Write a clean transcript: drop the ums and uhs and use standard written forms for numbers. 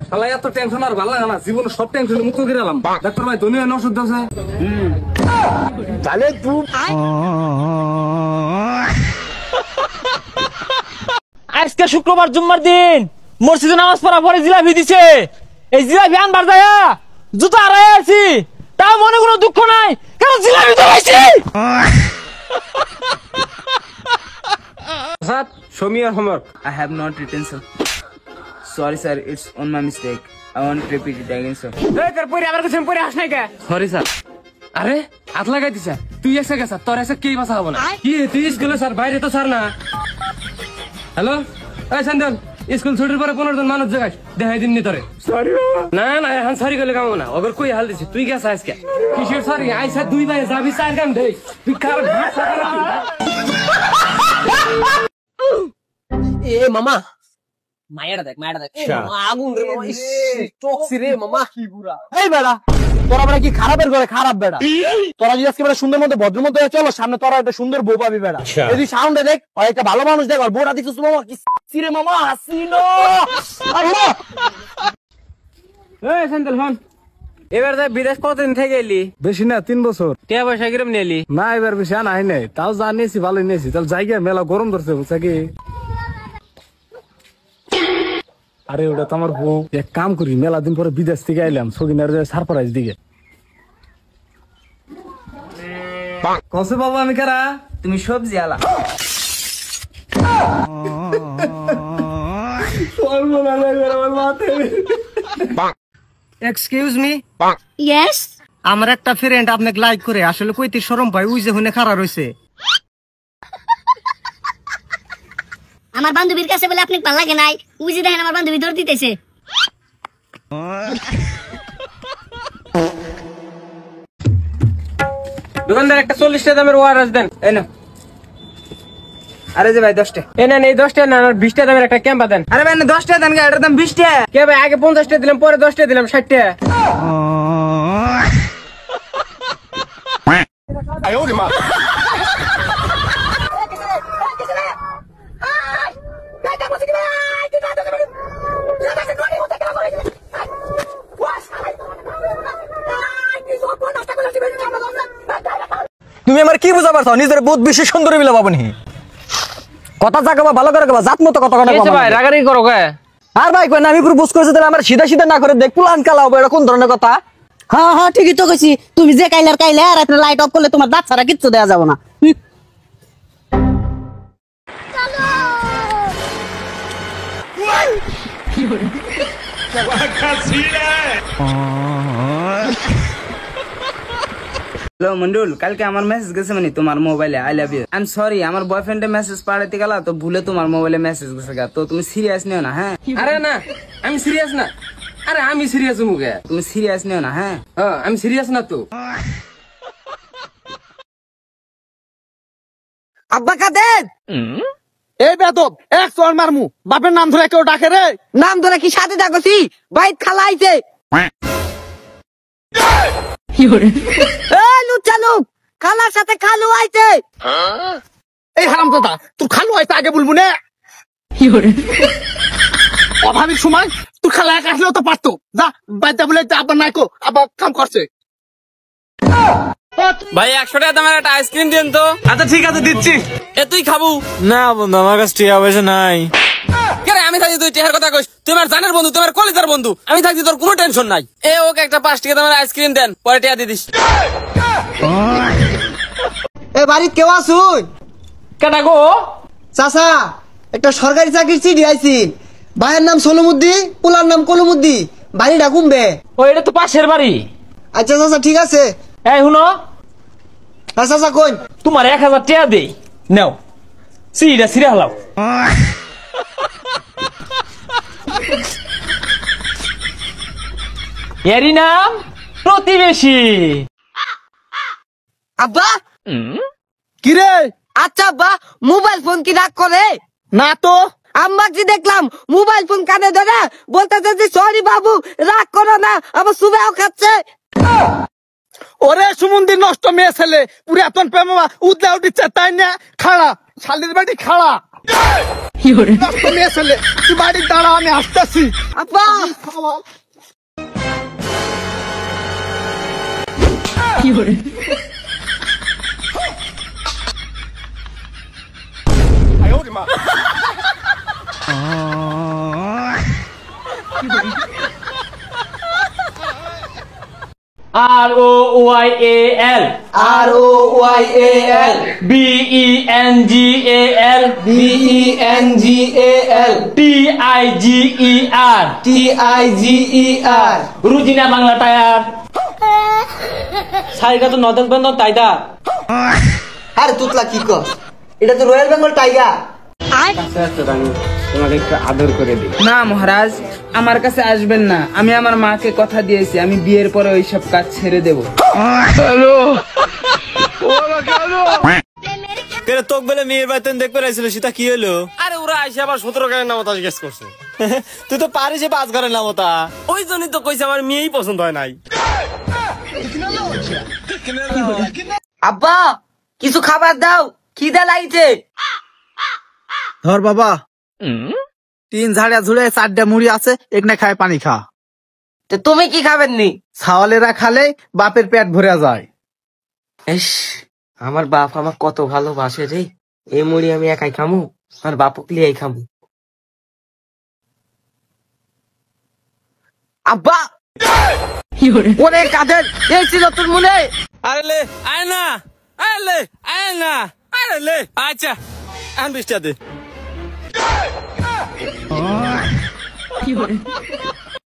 শালা এত টেনশন আর ভালো লাগে না, জীবনে সব টেনশন মুক্ত করে এলাম। ডাক্তার ভাই দুনিয়া ওষুধ আছে তাহলে তুই আজকে শুক্রবার জুম্মার দিন মসজিদে নামাজ পড়া পরে জিলাপি দিছে। এই জিলাপি আনবার যায়া জুতা হারাই আছি, তাও মনে কোনো দুঃখ নাই, কারণ জিলাপি তো পাইছি। Sir show me your homework. I have not written, sir. Sorry, sir. It's on my mistake. I won't repeat it again, sir. এই তোর পরে আবার কিছু পরে আস নাই কে? Sorry sir. আরে হাত লাগাই দিছে, তুই এসে গেছ, তোর এসে কেই বাসা হবো না। কি তুই স্কুলে স্যার, বাইরে তো স্যার না। হ্যালো এই সন্দেন, স্কুল ছুটির পরে 15 জন মানুষ জায়গায় দেখাই দিননি তোরে। সরি বাবা। না না এখন সরি করলে কামো না, ওদের কই হাল দিছিস তুই গেছ আজকে। কিসের সরি? আইসা দুই ভাই যাবি 4 গান দেই, তুই কার ভাত খাবি না? এ মামা মায়েরা দেখ আগুন রে মামা, টক্সি রে মামা, কি বুড়া। এই বেড়া তোরা বেড়া কি খারাপের ঘরে খারাপ বেড়া, তোরা যদি আজকে বেড়া সুন্দর মতো ভদ্র মতো চলো সামনে, তোরা একটা সুন্দর বউ পাবি বেড়া। যদি সাউন্ডে দেখ আর একটা ভালো মানুষ দেখ, আর বউটা দিচ্ছিস মামা কি সিরে মামা হাসিনো। এই সন্দেল হন, এবার দেখ বিদেশ কতদিন থেকে এলি? বেশি না 3 বছর। টাকা পয়সা কিরম নিলি? না এবার বেশি আনাই নাই, তাও যা নিয়েছি ভালোই নিয়েছি। তাহলে জায়গা মেলা গরম ধরছে বুঝছা কি। আরে ওটা তো আমার বউ। এক কাম করি, মেলা দিন পরে বিদেশ থেকে আইলাম, সগিনার সারপ্রাইজ দিকে। কসে বাবা আমি কারা? তুমি সবজি আলা। Excuse me. ইয়েস, আমার একটা ফ্রেন্ড আপনাকে লাইক করে, আসলে কইতে শরম পাই, ওই যে হুনে খাড়া রইছে। আমার বান্ধবীর কাছে বলে আপনাকে ভালো লাগে নাই, ওই যে দেখেন আমার বান্ধবী দৌড় দিতেছে। দোকানদার একটা 40 টাকা দামের ওয়ারেস দেন। এই না। আরে যে ভাই 10 টাকা। এই নেন, এই 10 টাকা না, 20 টাকা দামের একটা ক্যাম্পা দেন। আরে ভাই না 10 টাকা দেন, এটার দাম 20 টাকা। কে ভাই আগে 50 টাকা দিলাম, পরে 10 টাকা দিলাম, 60 টাকা। তুমি আমার কি বুঝা পারছো? নিজের বহুত বেশি সুন্দরী মিলা পাবনি কথা জাগাবা, ভালো করে গাবা, জাত মতো কথা কথা এই ভাই রাগারাগি করো কে? আর ভাই কই না আমি পুরো বুঝ করছি, তাহলে আমার সিধা সিধা না করে দেখ প্লান কালা হবে, এটা কোন ধরনের কথা? হ্যাঁ হ্যাঁ ঠিকই তো কইছি, তুমি যে কাইলে আর রাতে লাইট অফ করলে তোমার দাঁত ছাড়া কিচ্ছু দেয়া যাবে না। হ্যালো মন্ডুল, কালকে আমার মেসেজ গেছে মানে তোমার মোবাইলে I love you. I am sorry, আমার বয়ফ্রেন্ডের মেসেজ পাঠাতে গেল তো ভুলে তোমার মোবাইলে মেসেজ গেছে, তো তুমি সিরিয়াস নিও না। হ্যাঁ আরে না আমি সিরিয়াস না। আরে আমি সিরিয়াস মুখে, তুমি সিরিয়াস নিও না। হ্যাঁ আমি সিরিয়াস না তো। আব্বা কাদের এই বেদব এক চল মারমু, বাপের নাম ধরে কেউ ডাকে রে? নাম ধরে কি সাথে ডাকছি? বাইত খালা আইছে। এই লুচ্চা লোক, খালার সাথে খালু আইছে। এই হারামজাদা, তোর খালু আইতে আগে বলবো না। অভাবের সময় তোর খালা একা আসলেও তো পারতো। যা বাইতে বলে আবার নাইকো, আবার কাম করছে। ভাই 100 টাকা দামের একটা আইসক্রিম দেন তো। আচ্ছা ঠিক আছে দিচ্ছি। এ তুই খাবু? না বন্ধু, আমার কাছে টাকা পয়সা নাই। কেন আমি থাকি তুই টেহার কথা কইস? তুই আমার জানের বন্ধু, তোমার কলেজের বন্ধু, আমি থাকি তোর কোনো টেনশন নাই। এ ওকে একটা 5 টাকা দামের আইসক্রিম দেন, পরে টাকা দিয়ে দিস। এ বাড়ি কেউ আসুন? কেটা গো? চাচা, একটা সরকারি চাকরির চিঠি আইছি। ভাইয়ের নাম সলমুদ্দি, পোলার নাম কলমুদ্দি, বাড়িটা কমবে। ও এটা তো পাশের বাড়ি। আচ্ছা চাচা ঠিক আছে। এই শুনো, হ্যাঁ চাচা কই? তোমার 1000 টাকা দেই, নাও সিটা সিরা হলাও। এরই নাম প্রতিবেশী। আব্বা কি রে? আচ্ছা আব্বা, মোবাইল ফোন কি রাগ করে? না তো। আম্মাকে দেখলাম মোবাইল ফোন কানে ধরে বলতেছে যে সরি বাবু রাগ করো না, আবার সুবেও খাচ্ছে। ওরে সুমন্দি নষ্ট মেয়ে ছেলে, পুরাতন প্রেমা উদলা উঠিচ্ছে তাই না? খাড়া শালির বাড়ি খাড়া। মেয়ে ছেলে তুই বাড়ির দাঁড়া, আমি আসতেছি। আব্বা ROYAL ROYAL BENGAL BENGAL TIGER TIGER Rujina Bangla tyre সাইডা তো নদন বন্ধন তাইদা। আরে তুতলা কি কর, এটা তো রয়্যাল বেঙ্গল টাইগার। তোমাকে একটু আদর করে দিই। না মহারাজ, আমার কাছে আসবেন না। আমি আমার মাকে কথা দিয়েছি আমি বিয়ের পরে ওইসব কাজ ছেড়ে দেব। তোক বলে মেয়ের বাড়িতে দেখতে পাইছিল, সেটা কি হলো? আরে ওরা আইসে আবার 17 ঘরের নামতা জিজ্ঞেস করছে। তুই তো পারিস 5 ঘরের নামতা। ওই জন্যই তো কইছে আমার মেয়েই পছন্দ হয় নাই। আব্বা কিছু খাবার দাও, খিদা লাগছে। ধর বাবা, 3 ঝাড়া ঝুড়ে 4টা মুড়ি আছে, একনে খায় পানি খা। তো তুমি কি খাবেন নি? ছাওয়ালেরা খালে বাপের পেট ভরে যায়। ইস, আমার বাপ আমার কত ভালোবাসে রে। এই মুড়ি আমি একাই খামু, আর বাপক লিয়াই খামু। আব্বা ওরে কাদের এই ছিল তোর মনে? আরে লে আয় না, আরে লে আয় না, আরে লে আচ্ছা আন 20 টা দে।